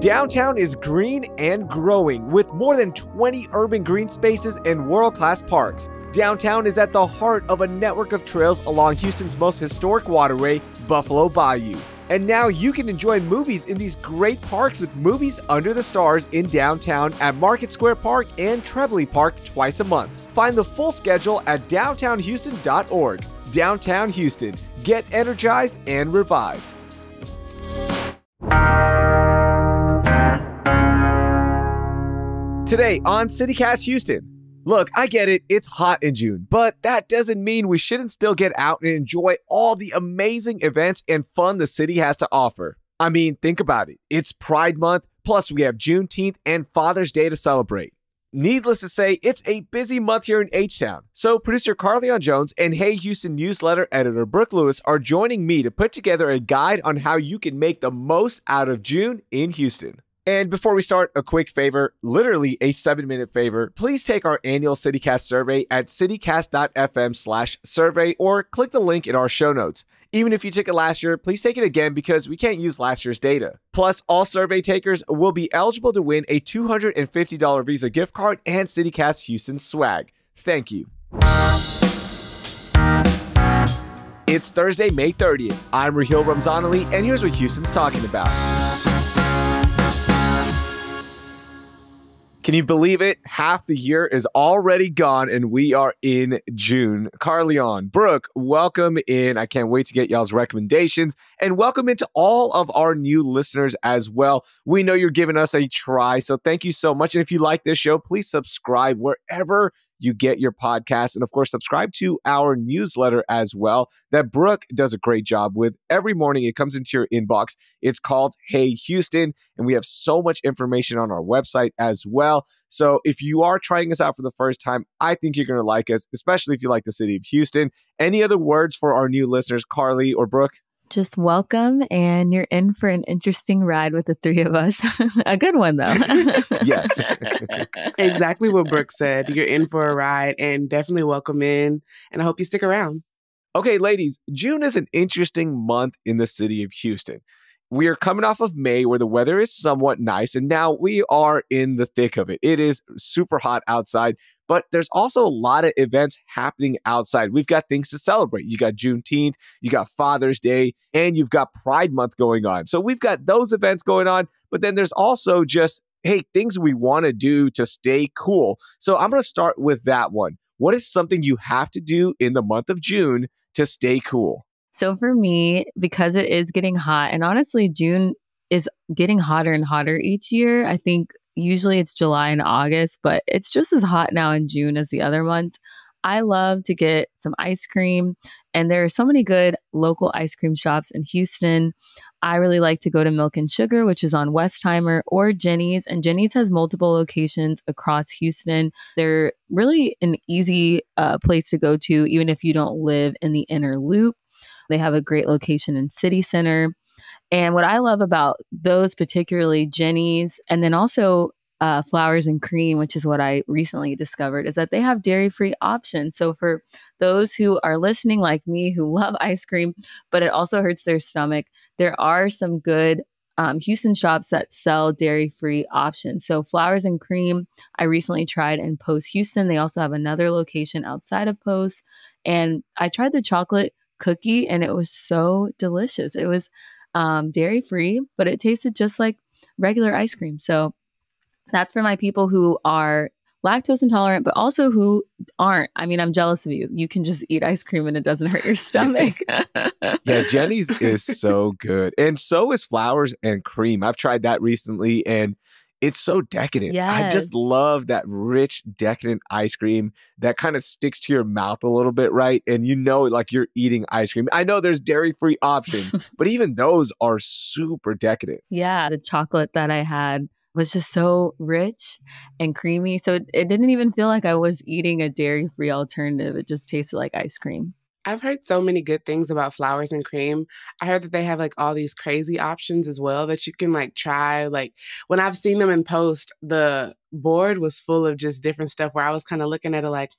Downtown is green and growing with more than 20 urban green spaces and world-class parks. Downtown is at the heart of a network of trails along Houston's most historic waterway, Buffalo Bayou. And now you can enjoy movies in these great parks with Movies Under the Stars in downtown at Market Square Park and Trebley Park twice a month. Find the full schedule at downtownhouston.org. Downtown Houston. Get energized and revived. Today on CityCast Houston. Look, I get it, it's hot in June, but that doesn't mean we shouldn't still get out and enjoy all the amazing events and fun the city has to offer. I mean, think about it. It's Pride Month, plus we have Juneteenth and Father's Day to celebrate. Needless to say, it's a busy month here in H-Town. So producer Carleon Jones and Hey Houston newsletter editor Brooke Lewis are joining me to put together a guide on how you can make the most out of June in Houston. And before we start, a quick favor, literally a 7-minute favor. Please take our annual CityCast survey at citycast.fm/survey or click the link in our show notes. Even if you took it last year, please take it again because we can't use last year's data. Plus, all survey takers will be eligible to win a $250 Visa gift card and CityCast Houston swag. Thank you. It's Thursday, May 30th. I'm Raheel Ramzanali, and here's what Houston's talking about. Can you believe it? Half the year is already gone and we are in June. Carleon, Brooke, welcome in. I can't wait to get y'all's recommendations and welcome into all of our new listeners as well. We know you're giving us a try, so thank you so much. And if you like this show, please subscribe wherever you get your podcast. And of course, subscribe to our newsletter as well that Brooke does a great job with. Every morning it comes into your inbox. It's called Hey Houston, and we have so much information on our website as well. So if you are trying us out for the first time, I think you're going to like us, especially if you like the city of Houston. Any other words for our new listeners, Carly or Brooke? Just welcome, and you're in for an interesting ride with the three of us. A good one, though. Yes. Exactly what Brooke said. You're in for a ride, and definitely welcome in, and I hope you stick around. Okay, ladies, June is an interesting month in the city of Houston. We are coming off of May where the weather is somewhat nice, and now we are in the thick of it. It is super hot outside, but there's also a lot of events happening outside. We've got things to celebrate. You got Juneteenth, you got Father's Day, and you've got Pride Month going on. So we've got those events going on, but then there's also just, hey, things we want to do to stay cool. So I'm going to start with that one. What is something you have to do in the month of June to stay cool? So for me, because it is getting hot, and honestly, June is getting hotter and hotter each year. I think usually it's July and August, but it's just as hot now in June as the other months. I love to get some ice cream, and there are so many good local ice cream shops in Houston. I really like to go to Milk and Sugar, which is on Westheimer, or Jenny's. And Jenny's has multiple locations across Houston. They're really an easy place to go to, even if you don't live in the inner loop. They have a great location in City Center. And what I love about those, particularly Jenny's, and then also Flowers and Cream, which is what I recently discovered, is that they have dairy-free options. So for those who are listening like me, who love ice cream, but it also hurts their stomach, there are some good Houston shops that sell dairy-free options. So Flowers and Cream, I recently tried in Post Houston. They also have another location outside of Post. And I tried the chocolate cookie, and it was so delicious. It was dairy-free, but it tasted just like regular ice cream. So that's for my people who are lactose intolerant, but also who aren't. I mean, I'm jealous of you. You can just eat ice cream and it doesn't hurt your stomach. Yeah, Jenny's is so good. And so is Flowers and Cream. I've tried that recently, and it's so decadent. Yes. I just love that rich, decadent ice cream that kind of sticks to your mouth a little bit, right? And you know, like you're eating ice cream. I know there's dairy-free options, but even those are super decadent. Yeah, the chocolate that I had was just so rich and creamy. So it didn't even feel like I was eating a dairy-free alternative. It just tasted like ice cream. I've heard so many good things about Flowers and Cream. I heard that they have like all these crazy options as well that you can like try. Like when I've seen them in Post, the board was full of just different stuff where I was kind of looking at it like,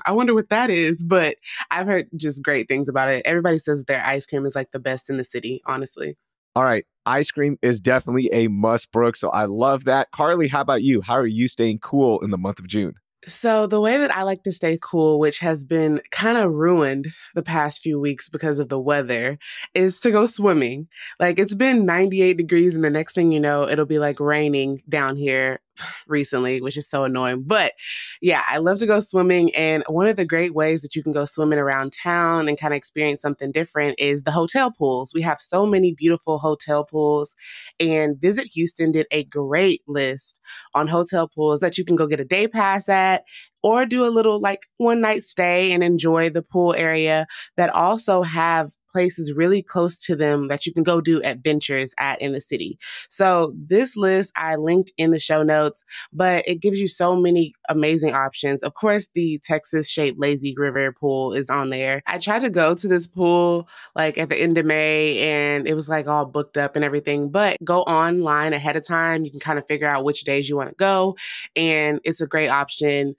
I wonder what that is. But I've heard just great things about it. Everybody says their ice cream is like the best in the city, honestly. All right. ice cream is definitely a must, Brooke. So I love that. Carly, how about you? How are you staying cool in the month of June? So the way that I like to stay cool, which has been kind of ruined the past few weeks because of the weather, is to go swimming. Like it's been 98 degrees and the next thing you know, it'll be like raining down here recently, which is so annoying. But yeah, I love to go swimming. And one of the great ways that you can go swimming around town and kind of experience something different is the hotel pools. We have so many beautiful hotel pools, and Visit Houston did a great list on hotel pools that you can go get a day pass at or do a little like one night stay and enjoy the pool area that also have places really close to them that you can go do adventures at in the city. So this list I linked in the show notes, but it gives you so many amazing options. Of course, the Texas-shaped lazy river pool is on there. I tried to go to this pool like at the end of May and it was like all booked up and everything, but go online ahead of time. You can kind of figure out which days you want to go, and it's a great option.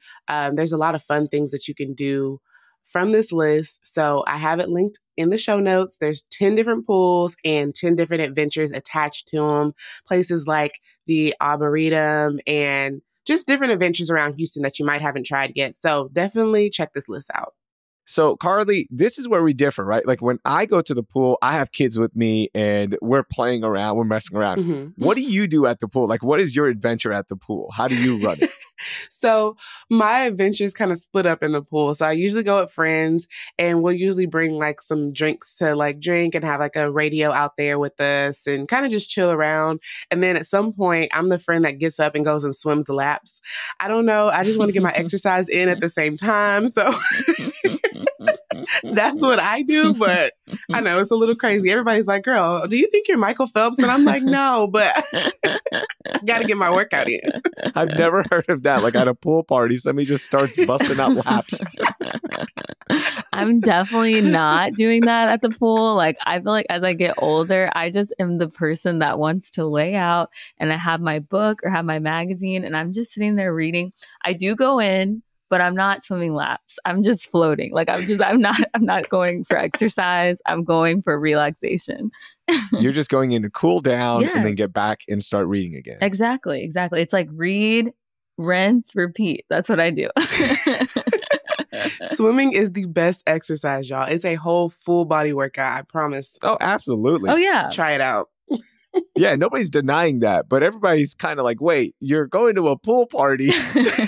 There's a lot of fun things that you can do from this list. So I have it linked in the show notes. There's 10 different pools and 10 different adventures attached to them. Places like the Arboretum and just different adventures around Houston that you might haven't tried yet. So definitely check this list out. So, Carly, this is where we differ, right? Like when I go to the pool, I have kids with me and we're playing around, we're messing around. Mm-hmm. What do you do at the pool? Like, what is your adventure at the pool? How do you run it? So my adventures kind of split up in the pool. So I usually go with friends and we'll usually bring like some drinks to like drink and have like a radio out there with us and kind of just chill around. And then at some point, I'm the friend that gets up and goes and swims laps. I don't know. I just want to get my exercise in at the same time. So that's what I do. But I know it's a little crazy. Everybody's like, girl, do you think you're Michael Phelps? And I'm like, no, but I got to get my workout in. I've never heard of that. Like at a pool party, somebody just starts busting out laps. I'm definitely not doing that at the pool. Like I feel like as I get older, I just am the person that wants to lay out and I have my book or have my magazine and I'm just sitting there reading. I do go in, but I'm not swimming laps. I'm just floating. Like I'm not going for exercise. I'm going for relaxation. You're just going in to cool down and then get back and start reading again. Exactly. It's like read, rinse, repeat. That's what I do. Swimming is the best exercise, y'all. It's a whole full body workout, I promise. Oh, absolutely. Oh, yeah. Try it out. Yeah, nobody's denying that, but everybody's kind of like, wait, you're going to a pool party,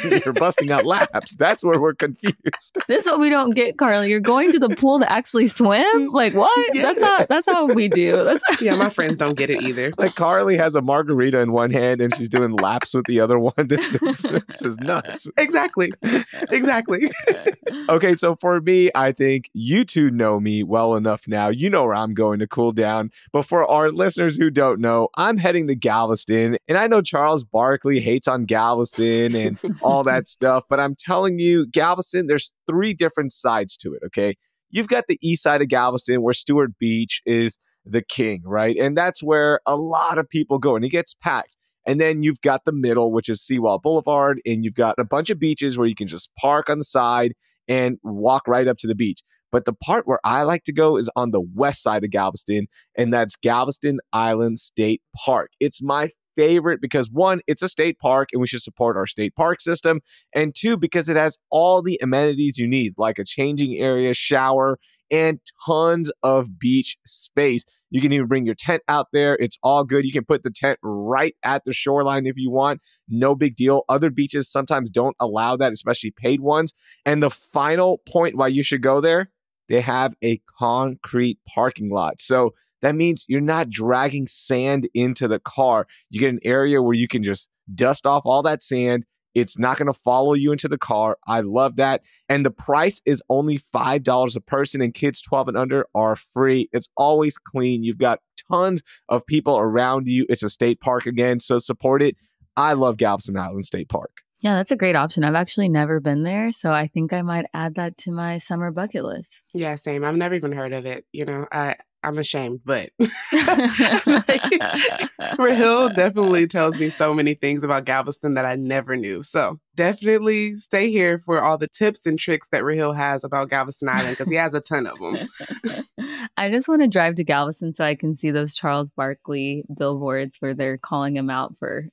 you're busting out laps. That's where we're confused. This is what we don't get, Carly. You're going to the pool to actually swim? Like, what? Yeah. That's how we do. Yeah, my friends don't get it either. Like Carly has a margarita in one hand and she's doing laps with the other one. This is nuts. Exactly. Okay, so for me, I think you two know me well enough now. You know where I'm going to cool down. But for our listeners who don't know, I'm heading to Galveston. And I know Charles Barkley hates on Galveston and all that stuff. But I'm telling you, Galveston, there's 3 different sides to it, okay? You've got the east side of Galveston where Stewart Beach is the king, right? And that's where a lot of people go and it gets packed. And then you've got the middle, which is Seawall Boulevard. And you've got a bunch of beaches where you can just park on the side and walk right up to the beach. But the part where I like to go is on the west side of Galveston, and that's Galveston Island State Park. It's my favorite because 1, it's a state park and we should support our state park system. And 2, because it has all the amenities you need, like a changing area, shower, and tons of beach space. You can even bring your tent out there. It's all good. You can put the tent right at the shoreline if you want. No big deal. Other beaches sometimes don't allow that, especially paid ones. And the final point why you should go there, they have a concrete parking lot. So that means you're not dragging sand into the car. You get an area where you can just dust off all that sand. It's not going to follow you into the car. I love that. And the price is only $5 a person, and kids 12 and under are free. It's always clean. You've got tons of people around you. It's a state park again, so support it. I love Galveston Island State Park. Yeah, that's a great option. I've actually never been there, so I think I might add that to my summer bucket list. Yeah, same. I've never even heard of it. You know, I'm ashamed, but Rahil definitely tells me so many things about Galveston that I never knew. So definitely stay here for all the tips and tricks that Rahil has about Galveston Island, because he has a ton of them. I just want to drive to Galveston so I can see those Charles Barkley billboards where they're calling him out for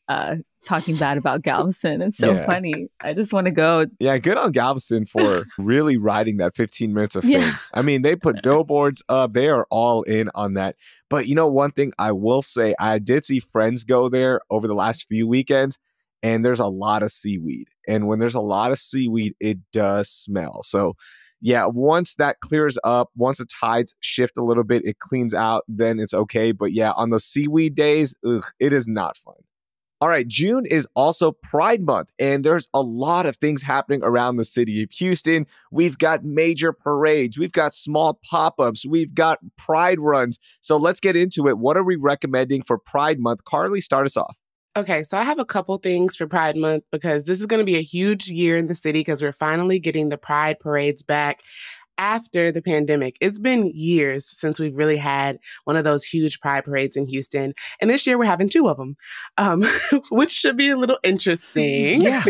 talking bad about Galveston. It's so funny. I just want to go. Yeah, good on Galveston for really riding that 15 minutes of fame. I mean, they put billboards up. They are all in on that. But you know, one thing I will say, I did see friends go there over the last few weekends, and there's a lot of seaweed. And when there's a lot of seaweed, it does smell. So yeah, once that clears up, once the tides shift a little bit, it cleans out, then it's okay. But yeah, on those seaweed days, it is not fun. All right, June is also Pride Month, and there's a lot of things happening around the city of Houston. We've got major parades, we've got small pop-ups, we've got pride runs. So let's get into it. What are we recommending for Pride Month? Carly, start us off. Okay, so I have a couple things for Pride Month because this is going to be a huge year in the city because we're finally getting the Pride parades back after the pandemic. It's been years since we've really had one of those huge pride parades in Houston. And this year we're having 2 of them, which should be a little interesting. Yeah.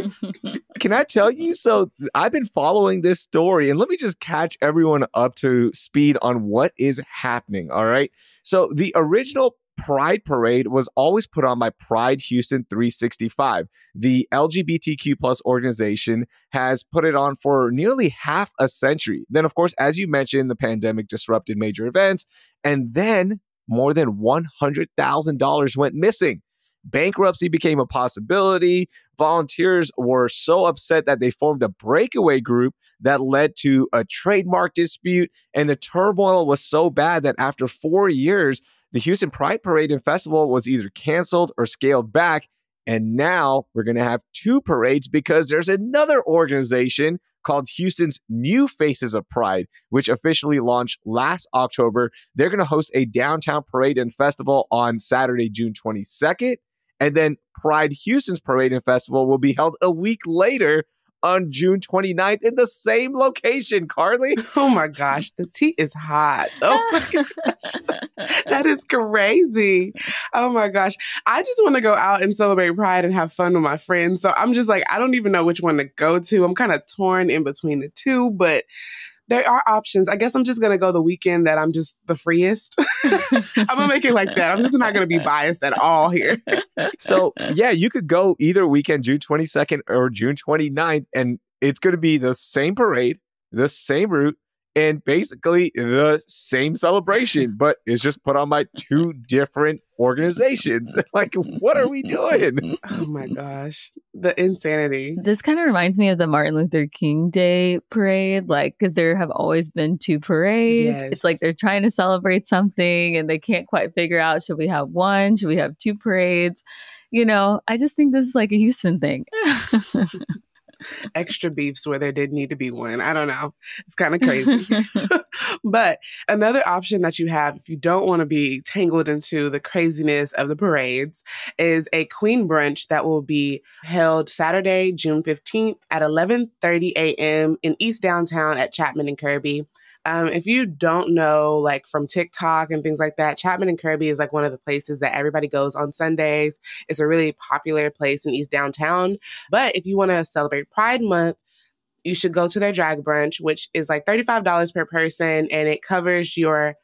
Can I tell you? So I've been following this story, and let me just catch everyone up to speed on what is happening. All right. So the original Pride Parade was always put on by Pride Houston 365. The LGBTQ plus organization has put it on for nearly half a century. Then, of course, as you mentioned, the pandemic disrupted major events, and then more than $100,000 went missing. Bankruptcy became a possibility. Volunteers were so upset that they formed a breakaway group that led to a trademark dispute, and the turmoil was so bad that after 4 years, the Houston Pride Parade and Festival was either canceled or scaled back. And now we're going to have 2 parades because there's another organization called Houston's New Faces of Pride, which officially launched last October. They're going to host a downtown parade and festival on Saturday, June 22nd. And then Pride Houston's Parade and Festival will be held a week later on June 29th in the same location, Carly. Oh my gosh, the tea is hot. Oh my gosh, that is crazy. Oh my gosh. I just want to go out and celebrate Pride and have fun with my friends. So I'm just like, I don't even know which one to go to. I'm kind of torn in between the 2, but there are options. I guess I'm just going to go the weekend that I'm just the freest. I'm going to make it like that. I'm just not going to be biased at all here. So, yeah, you could go either weekend, June 22nd or June 29th, and it's going to be the same parade, the same route, and basically the same celebration, but it's just put on by 2 different organizations. Like, what are we doing? Oh my gosh, the insanity. This kind of reminds me of the Martin Luther King Day parade, like, because there have always been 2 parades. Yes. It's like they're trying to celebrate something and they can't quite figure out, should we have 1? Should we have 2 parades? You know, I just think this is like a Houston thing. Extra beefs where there did need to be one. I don't know. It's kind of crazy. But another option that you have if you don't want to be tangled into the craziness of the parades is a Queen brunch that will be held Saturday, June 15th at 11:30 a.m. in East Downtown at Chapman and Kirby. If you don't know, like from TikTok and things like that, Chapman and Kirby is like one of the places that everybody goes on Sundays. It's a really popular place in East Downtown. But if you want to celebrate Pride Month, you should go to their drag brunch, which is like $35 per person, and it covers your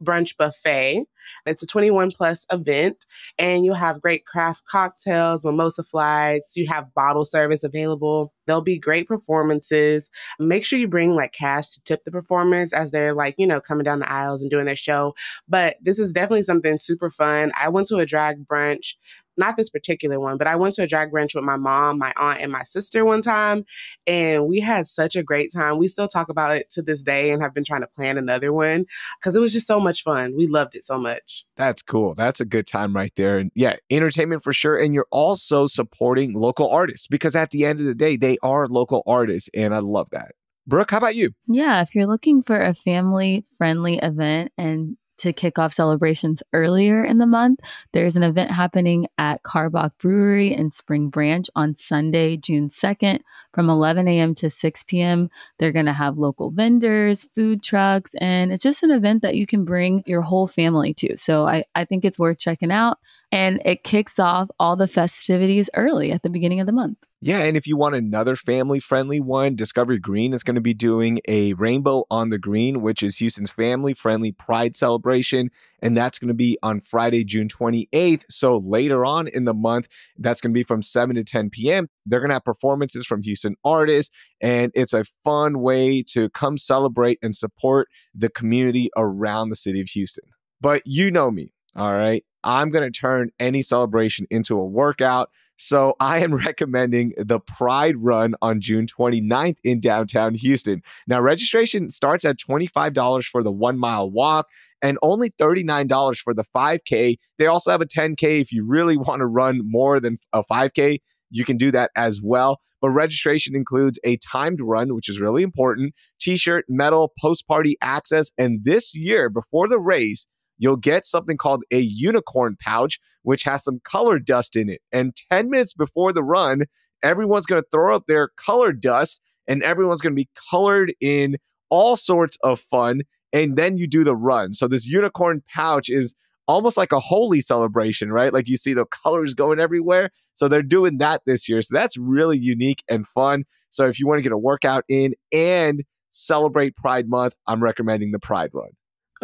brunch buffet. It's a 21 plus event, and you'll have great craft cocktails, mimosa flights. You have bottle service available. There'll be great performances. Make sure you bring like cash to tip the performers as they're like, you know, coming down the aisles and doing their show. But this is definitely something super fun. I went to a drag brunch, not this particular one, but I went to a drag brunch with my mom, my aunt, and my sister one time, and we had such a great time. We still talk about it to this day and have been trying to plan another one because it was just so much fun. We loved it so much. That's cool. That's a good time right there. And yeah, entertainment for sure. And you're also supporting local artists because at the end of the day, they are local artists. And I love that. Brooke, how about you? Yeah, if you're looking for a family-friendly event and to kick off celebrations earlier in the month, there's an event happening at Carbach Brewery in Spring Branch on Sunday, June 2nd from 11 a.m. to 6 p.m. They're going to have local vendors, food trucks, and it's just an event that you can bring your whole family to. So I think it's worth checking out. And it kicks off all the festivities early at the beginning of the month. Yeah, and if you want another family-friendly one, Discovery Green is going to be doing a Rainbow on the Green, which is Houston's family-friendly Pride celebration, and that's going to be on Friday, June 28th. So later on in the month, that's going to be from 7 to 10 p.m. They're going to have performances from Houston artists, and it's a fun way to come celebrate and support the community around the city of Houston. But you know me, all right? I'm going to turn any celebration into a workout. So I am recommending the Pride Run on June 29th in downtown Houston. Now, registration starts at $25 for the 1 mile walk and only $39 for the 5K. They also have a 10K if you really want to run more than a 5K. You can do that as well. But registration includes a timed run, which is really important, t-shirt, medal, post-party access. And this year, before the race, you'll get something called a unicorn pouch, which has some color dust in it. And 10 minutes before the run, everyone's going to throw up their color dust and everyone's going to be colored in all sorts of fun. And then you do the run. So this unicorn pouch is almost like a holy celebration, right? Like you see the colors going everywhere. So they're doing that this year. So that's really unique and fun. So if you want to get a workout in and celebrate Pride Month, I'm recommending the Pride Run.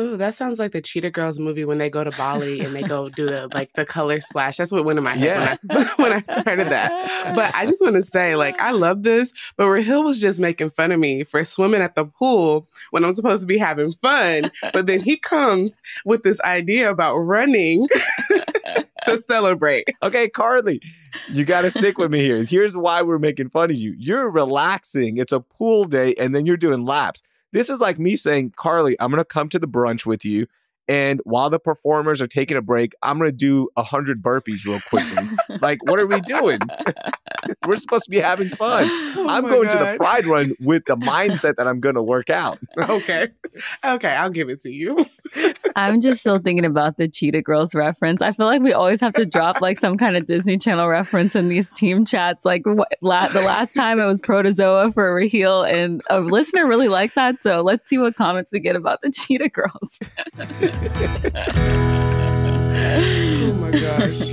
Ooh, that sounds like the Cheetah Girls movie when they go to Bali and they go do the color splash. That's what went in my head when I started that. But I just want to say, I love this, but Rahil was just making fun of me for swimming at the pool when I'm supposed to be having fun. But then he comes with this idea about running to celebrate. Okay, Carly, you got to stick with me here. Here's why we're making fun of you. You're relaxing. It's a pool day, and then you're doing laps. This is like me saying, Carly, I'm going to come to the brunch with you. And while the performers are taking a break, I'm going to do 100 burpees real quickly. What are we doing? We're supposed to be having fun. I'm going to the Pride Run with the mindset that I'm going to work out. Okay, I'll give it to you. I'm just still thinking about the Cheetah Girls reference. I feel like we always have to drop some kind of Disney Channel reference in these team chats. The last time it was Protozoa for Raheel, and a listener really liked that. So let's see what comments we get about the Cheetah Girls. Oh my gosh.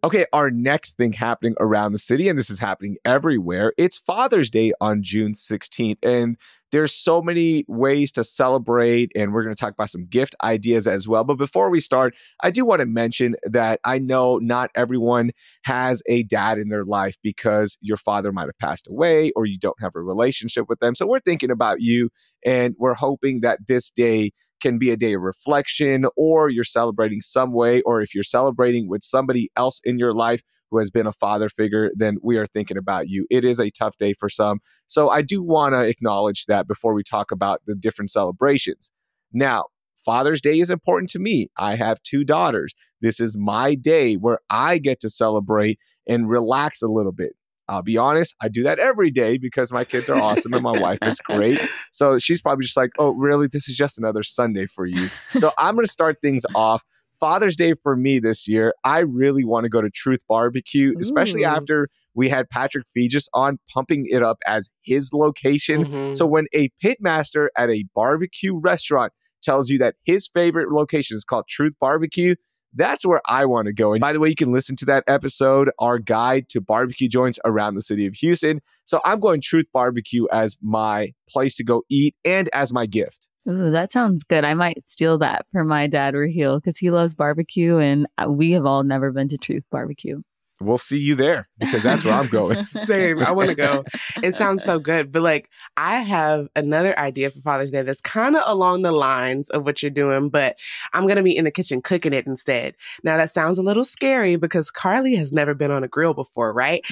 Okay, our next thing happening around the city, and this is happening everywhere, it's Father's Day on June 16th. And there's so many ways to celebrate, and we're going to talk about some gift ideas as well. But before we start, I do want to mention that I know not everyone has a dad in their life because your father might have passed away or you don't have a relationship with them. So we're thinking about you, and we're hoping that this day can be a day of reflection, or you're celebrating some way, or if you're celebrating with somebody else in your life who has been a father figure, then we are thinking about you. It is a tough day for some. So I do want to acknowledge that before we talk about the different celebrations. Now, Father's Day is important to me. I have 2 daughters. This is my day where I get to celebrate and relax a little bit. I'll be honest, I do that every day because my kids are awesome and my wife is great. So she's probably just like, oh, really? This is just another Sunday for you. So I'm going to start things off. Father's Day for me this year, I really want to go to Truth Barbecue, especially after we had Patrick Fegis on, pumping it up as his location. Mm-hmm. So when a pitmaster at a barbecue restaurant tells you that his favorite location is called Truth Barbecue, that's where I want to go. And by the way, you can listen to that episode, our guide to barbecue joints around the city of Houston. So I'm going Truth Barbecue as my place to go eat and as my gift. Ooh, that sounds good. I might steal that for my dad, Raheel, because he loves barbecue, and we have all never been to Truth Barbecue. We'll see you there because that's where I'm going. Same. I want to go. It sounds so good. But I have another idea for Father's Day that's kind of along the lines of what you're doing, but I'm going to be in the kitchen cooking it instead. Now, that sounds a little scary because Carly has never been on a grill before, right?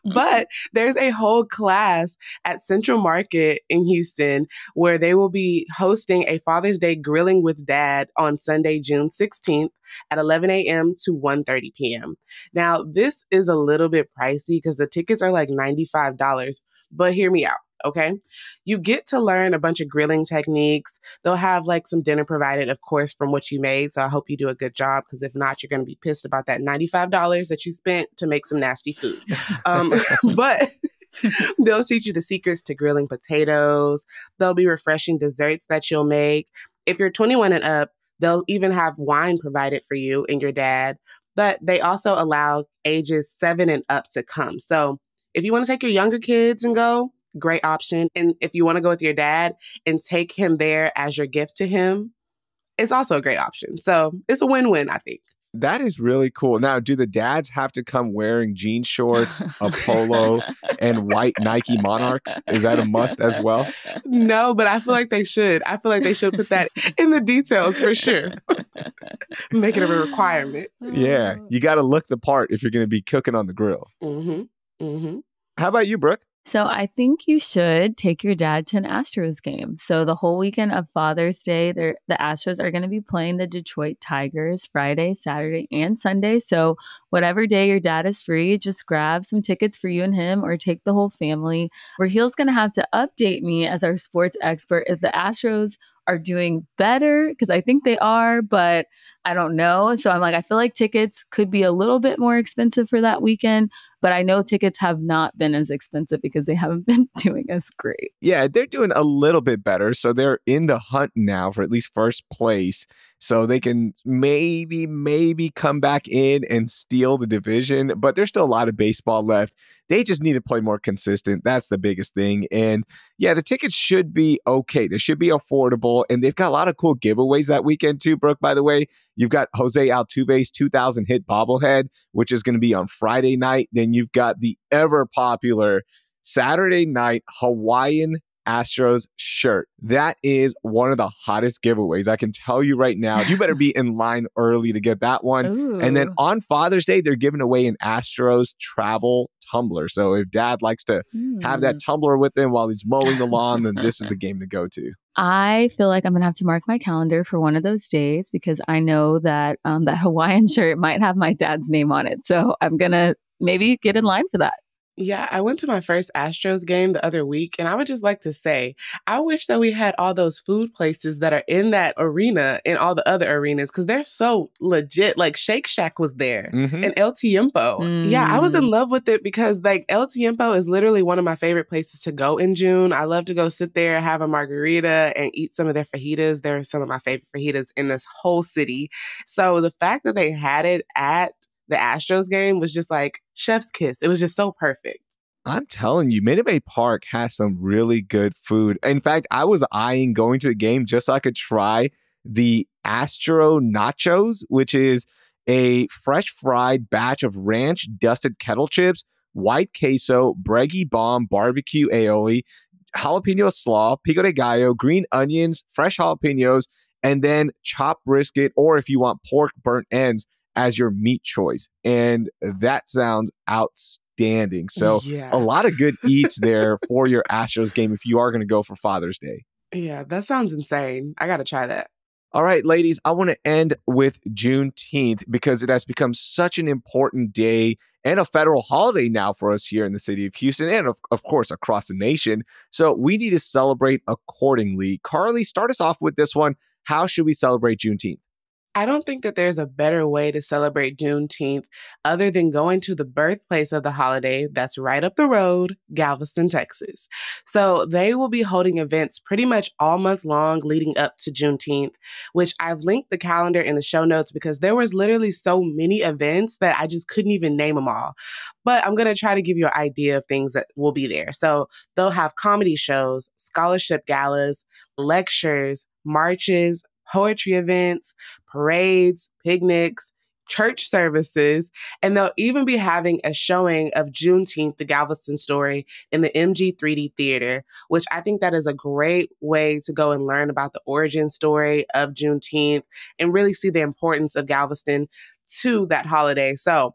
But there's a whole class at Central Market in Houston where they will be hosting a Father's Day Grilling with Dad on Sunday, June 16th at 11 a.m. to 1:30 p.m. Now, this is a little bit pricey because the tickets are $95, but hear me out, okay? You get to learn a bunch of grilling techniques. They'll have some dinner provided, of course, from what you made. So I hope you do a good job because if not, you're going to be pissed about that $95 that you spent to make some nasty food. But they'll teach you the secrets to grilling potatoes. There'll be refreshing desserts that you'll make. If you're 21 and up, they'll even have wine provided for you and your dad. But they also allow ages 7 and up to come. So if you want to take your younger kids and go, great option. And if you want to go with your dad and take him there as your gift to him, it's also a great option. So it's a win-win, I think. That is really cool. Now, do the dads have to come wearing jean shorts, a polo, and white Nike Monarchs? Is that a must as well? No, but I feel like they should. I feel like they should put that in the details for sure. Make it a requirement. Yeah, you got to look the part if you're going to be cooking on the grill. Mm-hmm. Mm-hmm. How about you, Brooke? So I think you should take your dad to an Astros game. So the whole weekend of Father's Day, the Astros are going to be playing the Detroit Tigers Friday, Saturday, and Sunday. So whatever day your dad is free, just grab some tickets for you and him or take the whole family. Rahil's going to have to update me as our sports expert if the Astros are doing better, because I think they are, but I don't know. So I'm like, I feel like tickets could be a little bit more expensive for that weekend, but I know tickets have not been as expensive because they haven't been doing as great. Yeah, they're doing a little bit better. So they're in the hunt now for at least first place. So they can maybe come back in and steal the division, but there's still a lot of baseball left. They just need to play more consistent. That's the biggest thing. And yeah, the tickets should be okay. They should be affordable. And they've got a lot of cool giveaways that weekend too, Brooke, by the way. You've got Jose Altuve's 2000 hit bobblehead, which is going to be on Friday night. Then you've got the ever popular Saturday night Hawaiian Astros shirt. That is one of the hottest giveaways. I can tell you right now, you better be in line early to get that one. Ooh. And then on Father's Day, they're giving away an Astros travel tumbler. So if dad likes to have that tumbler with him while he's mowing the lawn, then this is the game to go to. I feel like I'm going to have to mark my calendar for one of those days because I know that that Hawaiian shirt might have my dad's name on it. So I'm going to maybe get in line for that. Yeah, I went to my first Astros game the other week, and I would just like to say, I wish that we had all those food places that are in that arena and all the other arenas, because they're so legit. Like Shake Shack was there and El Tiempo. Yeah, I was in love with it because like El Tiempo is literally one of my favorite places to go in June. I love to go sit there, have a margarita, and eat some of their fajitas. They're some of my favorite fajitas in this whole city. So the fact that they had it at the Astros game was just like chef's kiss. It was just so perfect. I'm telling you, Minute Maid Park has some really good food. In fact, I was eyeing going to the game just so I could try the Astro Nachos, which is a fresh fried batch of ranch dusted kettle chips, white queso, Breggy Bomb barbecue aioli, jalapeno slaw, pico de gallo, green onions, fresh jalapenos, and then chopped brisket, or if you want pork burnt ends, as your meat choice. And that sounds outstanding. So a lot of good eats there for your Astros game if you are going to go for Father's Day. Yeah, that sounds insane. I got to try that. All right, ladies, I want to end with Juneteenth because it has become such an important day and a federal holiday now for us here in the city of Houston and, of course, across the nation. So we need to celebrate accordingly. Carly, start us off with this one. How should we celebrate Juneteenth? I don't think that there's a better way to celebrate Juneteenth other than going to the birthplace of the holiday that's right up the road, Galveston, Texas. So they will be holding events pretty much all month long leading up to Juneteenth, which I've linked the calendar in the show notes because there was literally so many events that I just couldn't even name them all. But I'm going to try to give you an idea of things that will be there. So they'll have comedy shows, scholarship galas, lectures, marches, poetry events, parades, picnics, church services, and they'll even be having a showing of Juneteenth, the Galveston story, in the MG3D Theater, which I think that is a great way to go and learn about the origin story of Juneteenth and really see the importance of Galveston to that holiday. So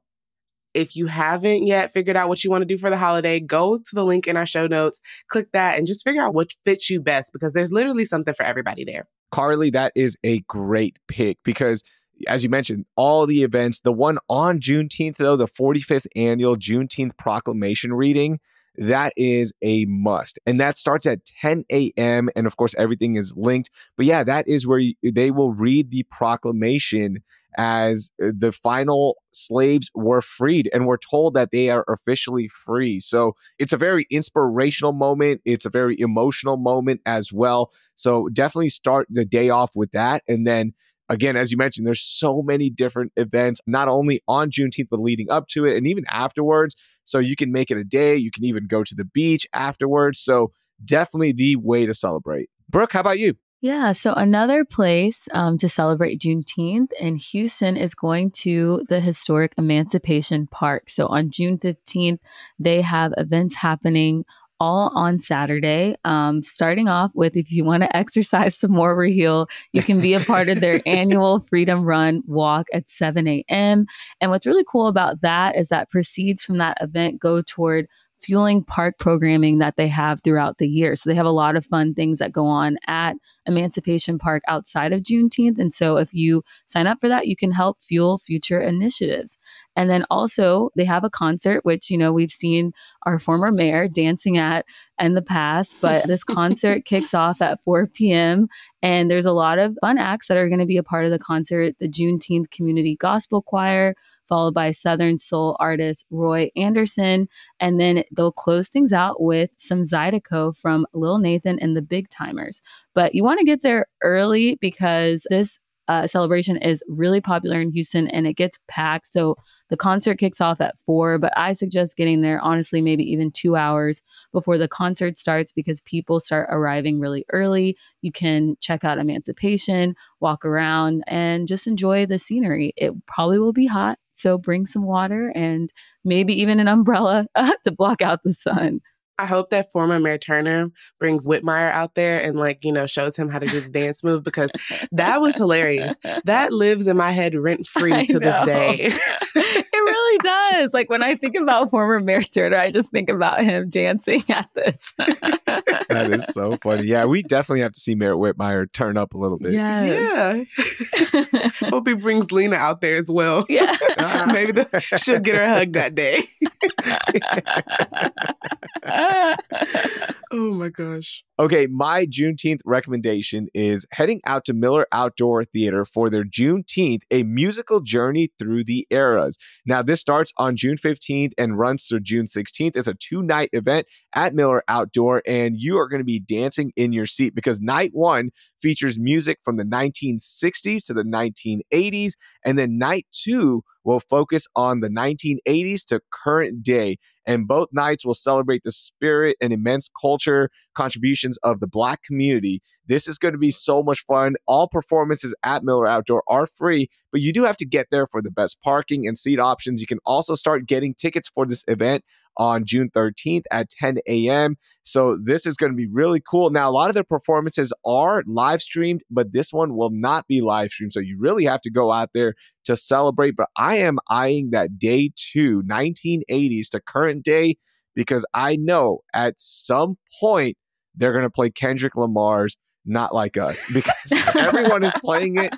if you haven't yet figured out what you want to do for the holiday, go to the link in our show notes, click that, and just figure out what fits you best because there's literally something for everybody there. Carly, that is a great pick because, as you mentioned, all the events, the one on Juneteenth, though, the 45th annual Juneteenth proclamation reading, that is a must. And that starts at 10 a.m. And of course, everything is linked. But yeah, that is where they will read the proclamation as the final slaves were freed, and we're told that they are officially free. So it's a very inspirational moment. It's a very emotional moment as well. So definitely start the day off with that. And then again, as you mentioned, there's so many different events, not only on Juneteenth, but leading up to it and even afterwards. So you can make it a day. You can even go to the beach afterwards. So definitely the way to celebrate. Brooke, how about you? Yeah, so another place to celebrate Juneteenth in Houston is going to the historic Emancipation Park. So on June 15th, they have events happening all on Saturday, starting off with, if you want to exercise some more reheal, you can be a part of their annual Freedom Run walk at 7 a.m. And what's really cool about that is that proceeds from that event go toward fueling park programming that they have throughout the year. So they have a lot of fun things that go on at Emancipation Park outside of Juneteenth. And so if you sign up for that, you can help fuel future initiatives. And then also they have a concert, which, you know, we've seen our former mayor dancing at in the past, but this concert kicks off at 4 p.m. And there's a lot of fun acts that are going to be a part of the concert. The Juneteenth Community Gospel Choir, followed by Southern soul artist Roy Anderson. And then they'll close things out with some Zydeco from Lil Nathan and the Big Timers. But you want to get there early because this celebration is really popular in Houston and it gets packed. So the concert kicks off at 4, but I suggest getting there, honestly, maybe even 2 hours before the concert starts because people start arriving really early. You can check out Emancipation, walk around, and just enjoy the scenery. It probably will be hot, so bring some water and maybe even an umbrella to block out the sun. I hope that former Mayor Turner brings Whitmire out there and, like, you know, shows him how to do the dance move because that was hilarious. That lives in my head rent-free to this day. It really does. Like, when I think about former Mayor Turner, I just think about him dancing at this. That is so funny. Yeah, we definitely have to see Mayor Whitmire turn up a little bit. Yes. Yeah. Hope he brings Lena out there as well. Yeah. Maybe she'll get her hug that day. Oh my gosh. Okay, my Juneteenth recommendation is heading out to Miller Outdoor Theater for their Juneteenth, a musical journey through the eras. Now, this starts on June 15th and runs through June 16th. It's a 2-night event at Miller Outdoor, and you are going to be dancing in your seat because night 1 features music from the 1960s to the 1980s, and then night 2 will focus on the 1980s to current day. And both nights will celebrate the spirit and immense culture contributions of the Black community. This is going to be so much fun. All performances at Miller Outdoor are free, but you do have to get there for the best parking and seat options. You can also start getting tickets for this event on June 13th at 10 a.m. So this is going to be really cool. Now, a lot of the performances are live streamed, but this one will not be live streamed. So you really have to go out there to celebrate. But I am eyeing that day 2, 1980s to current day, because I know at some point they're going to play Kendrick Lamar's Not Like Us because everyone is playing it.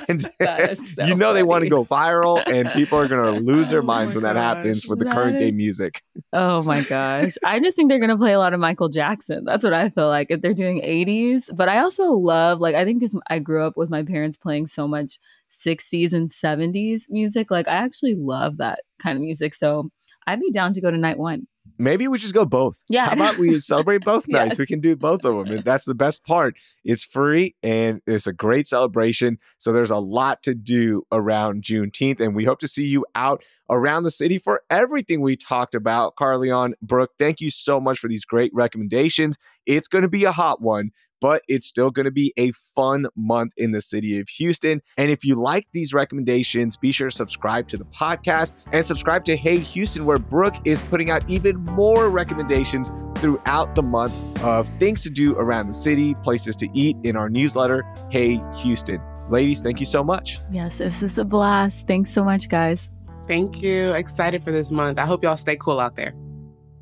And So you know funny. they want to go viral and people are going to lose their minds when that happens with the current day music. Oh my gosh. I just think they're going to play a lot of Michael Jackson. That's what I feel like if they're doing 80s. But I also love, like, I think because I grew up with my parents playing so much 60s and 70s music. Like, I actually love that kind of music. So I'd be down to go to night 1. Maybe we just go both. Yeah. How about we celebrate both nights? Yes. We can do both of them. And that's the best part. It's free and it's a great celebration. So there's a lot to do around Juneteenth. And we hope to see you out around the city for everything we talked about. Carleon, Brooke, thank you so much for these great recommendations. It's going to be a hot one, but it's still going to be a fun month in the city of Houston. And if you like these recommendations, be sure to subscribe to the podcast and subscribe to Hey Houston, where Brooke is putting out even more recommendations throughout the month of things to do around the city, places to eat in our newsletter, Hey Houston. Ladies, thank you so much. Yes, this is a blast. Thanks so much, guys. Thank you. Excited for this month. I hope y'all stay cool out there.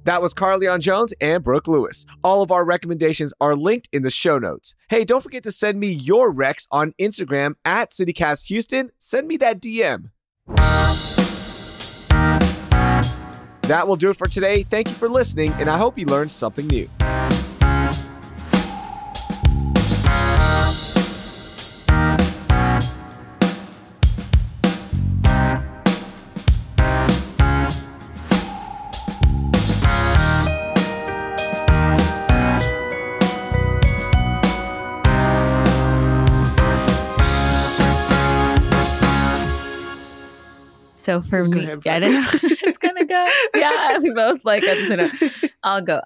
That was Carleon Jones and Brooke Lewis. All of our recommendations are linked in the show notes. Hey, don't forget to send me your recs on Instagram at CityCastHouston. Send me that DM. That will do it for today. Thank you for listening, and I hope you learned something new. So for me, I don't know. It's gonna go. Yeah, we both like it. I'll go.